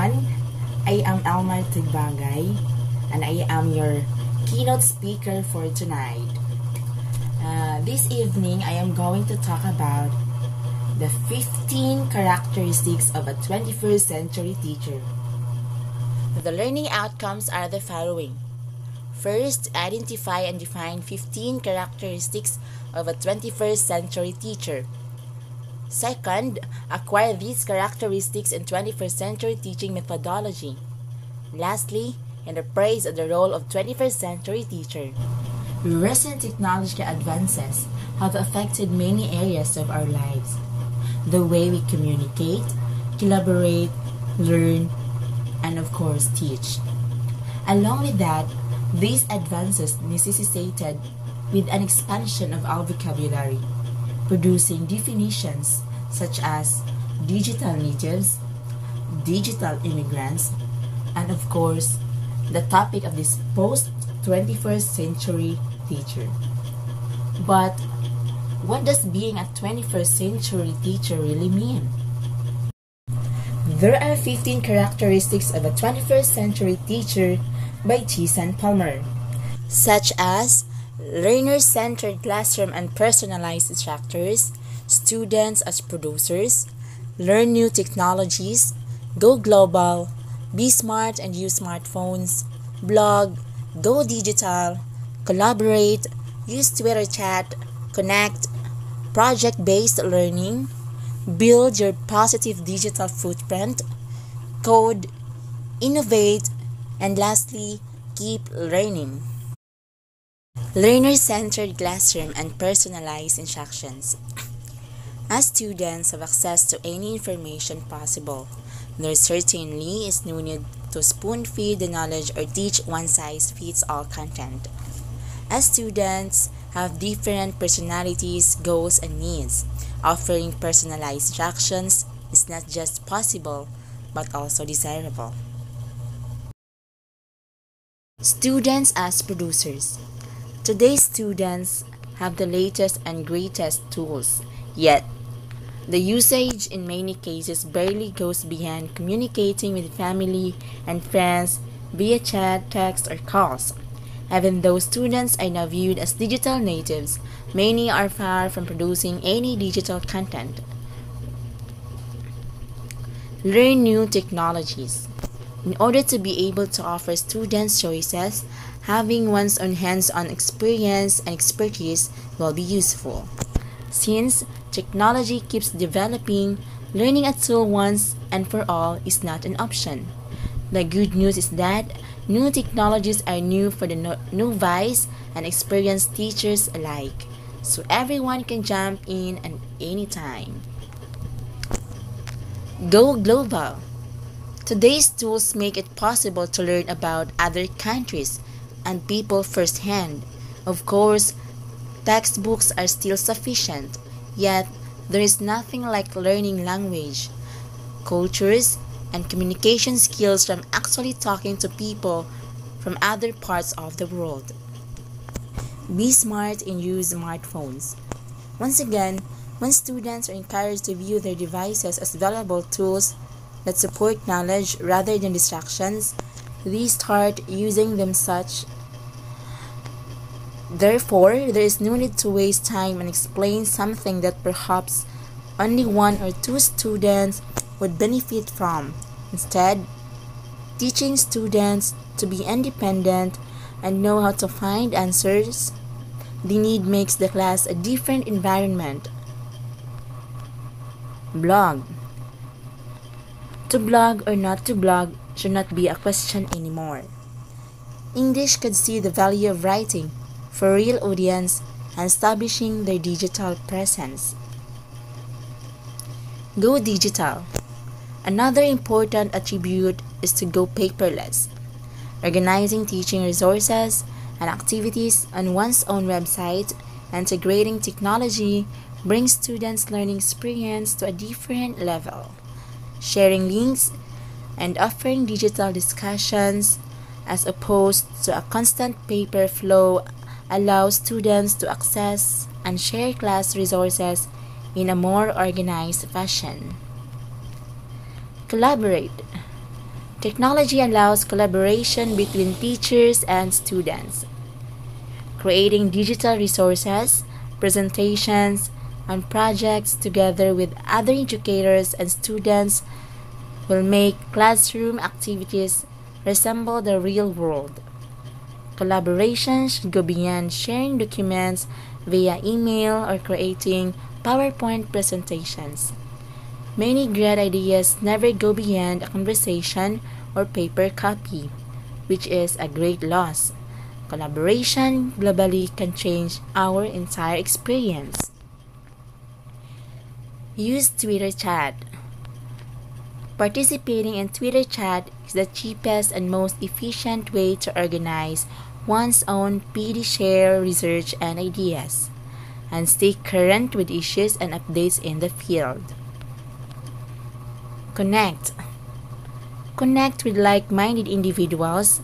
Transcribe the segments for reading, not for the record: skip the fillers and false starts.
everyone. I am Elmar Tigbagay and I am your keynote speaker for tonight. This evening, I am going to talk about the 15 characteristics of a 21st century teacher. The learning outcomes are the following. First, identify and define 15 characteristics of a 21st century teacher. Second, acquire these characteristics in 21st century teaching methodology. Lastly, in the praise of the role of 21st century teacher. Recent technological advances have affected many areas of our lives. The way we communicate, collaborate, learn, and of course teach. Along with that, these advances necessitated with an expansion of our vocabulary, producing definitions such as digital natives, digital immigrants, and of course, the topic of this post-21st century teacher. But what does being a 21st century teacher really mean? There are 15 characteristics of a 21st century teacher by Tsisana, such as learner-centered classroom and personalized instructors, students as producers, learn new technologies, go global, be smart and use smartphones, blog, go digital, collaborate, use Twitter chat, connect, project-based learning, build your positive digital footprint, code, innovate, and lastly, keep learning. Learner-centered classroom and personalized instructions. As students have access to any information possible, there certainly is no need to spoon-feed the knowledge or teach one-size-fits-all content. As students have different personalities, goals, and needs, offering personalized instructions is not just possible, but also desirable. Students as producers. Today's students have the latest and greatest tools, yet the usage in many cases barely goes beyond communicating with family and friends via chat, text, or calls. Even though students are now viewed as digital natives, many are far from producing any digital content. Learn new technologies. In order to be able to offer students choices, having one's own hands-on experience and expertise will be useful. Since technology keeps developing, learning a tool once and for all is not an option. The good news is that new technologies are new for the novice and experienced teachers alike, so everyone can jump in at any time. Go global. Today's tools make it possible to learn about other countries and people firsthand. Of course, textbooks are still sufficient, yet there is nothing like learning language, cultures, and communication skills from actually talking to people from other parts of the world. Be smart and use smartphones. Once again, when students are encouraged to view their devices as valuable tools that support knowledge rather than distractions, they start using them such. Therefore, there is no need to waste time and explain something that perhaps only one or two students would benefit from. Instead, teaching students to be independent and know how to find answers they need makes the class a different environment. Blog. To blog or not to blog should not be a question anymore. English could see the value of writing for a real audience and establishing their digital presence. Go digital. Another important attribute is to go paperless. Organizing teaching resources and activities on one's own website, integrating technology brings students' learning experience to a different level. Sharing links and offering digital discussions as opposed to a constant paper flow allows students to access and share class resources in a more organized fashion. Collaborate. Technology allows collaboration between teachers and students. Creating digital resources, presentations, and projects together with other educators and students will make classroom activities resemble the real world. Collaboration should go beyond sharing documents via email or creating PowerPoint presentations. Many great ideas never go beyond a conversation or paper copy, which is a great loss. Collaboration globally can change our entire experience. Use Twitter chat. Participating in Twitter chat is the cheapest and most efficient way to organize one's own PD share research and ideas, and stay current with issues and updates in the field. Connect. Connect with like-minded individuals.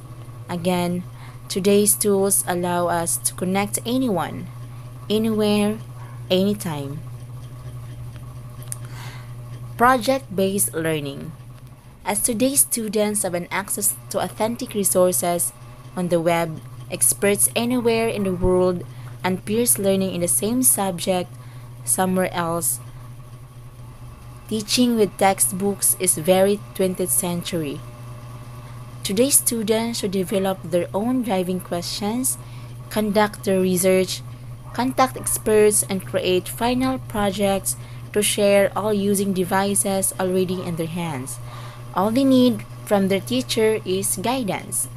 Again, today's tools allow us to connect to anyone, anywhere, anytime. Project-based learning. As today's students have an access to authentic resources on the web, experts anywhere in the world, and peers learning in the same subject somewhere else, teaching with textbooks is very 20th century. Today's students should develop their own driving questions, conduct their research, contact experts, and create final projects to share, all using devices already in their hands. All they need from their teacher is guidance.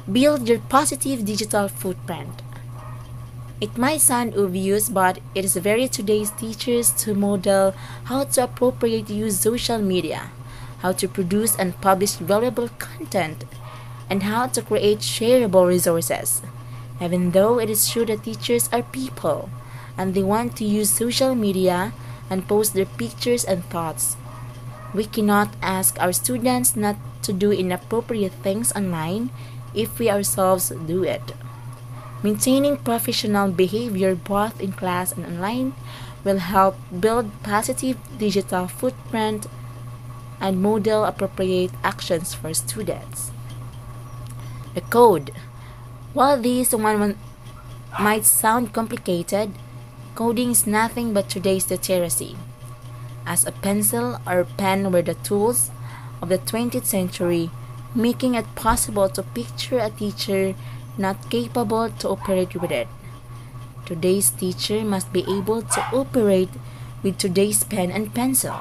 Build your positive digital footprint. It might sound obvious, but it is very today's teachers to model how to appropriately use social media, how to produce and publish valuable content, and how to create shareable resources. Even though it is true that teachers are people, and they want to use social media and post their pictures and thoughts, we cannot ask our students not to do inappropriate things online if we ourselves do it. Maintaining professional behavior both in class and online will help build positive digital footprint and model appropriate actions for students. The code. While this one might sound complicated, coding is nothing but today's literacy. As a pencil or pen were the tools of the 20th century, making it possible to picture a teacher not capable to operate with it. Today's teacher must be able to operate with today's pen and pencil.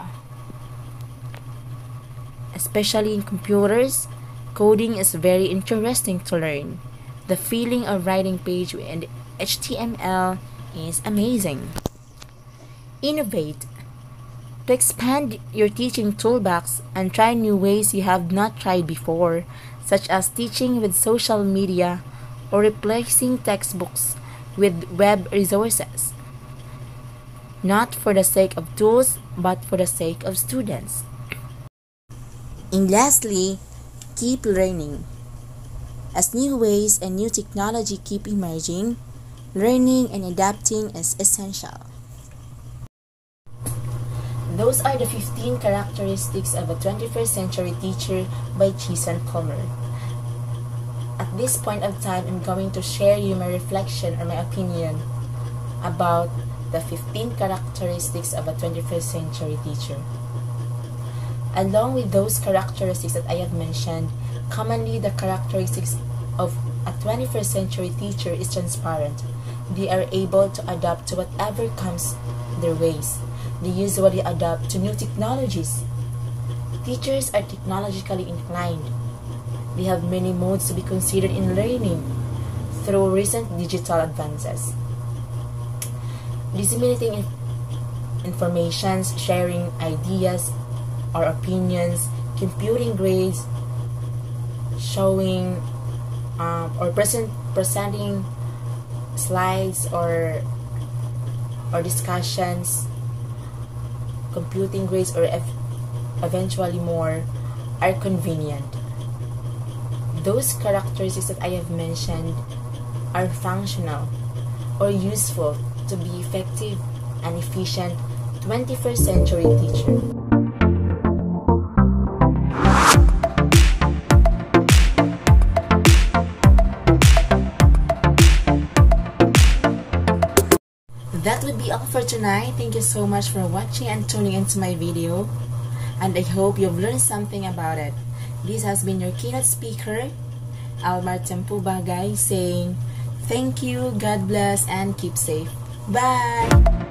Especially in computers, coding is very interesting to learn. The feeling of writing page in HTML is amazing. Innovate. To expand your teaching toolbox and try new ways you have not tried before, such as teaching with social media or replacing textbooks with web resources. Not for the sake of tools, but for the sake of students. And lastly, keep learning. As new ways and new technology keep emerging, learning and adapting is essential. Those are the 15 characteristics of a 21st century teacher by Tsisana. At this point of time, I'm going to share you my reflection or my opinion about the 15 characteristics of a 21st century teacher. Along with those characteristics that I have mentioned, commonly the characteristics of a 21st century teacher is transparent. They are able to adapt to whatever comes their ways. They usually adapt to new technologies. Teachers are technologically inclined. They have many modes to be considered in learning through recent digital advances. Disseminating information, sharing ideas or opinions, computing grades, showing or presenting slides or discussions, computing grades, or eventually more, are convenient. Those characteristics that I have mentioned are functional or useful to be effective and efficient 21st century teacher. for tonight. Thank you so much for watching and tuning into my video. And I hope you've learned something about it. This has been your keynote speaker, Almar Bagay, saying thank you, God bless, and keep safe. Bye!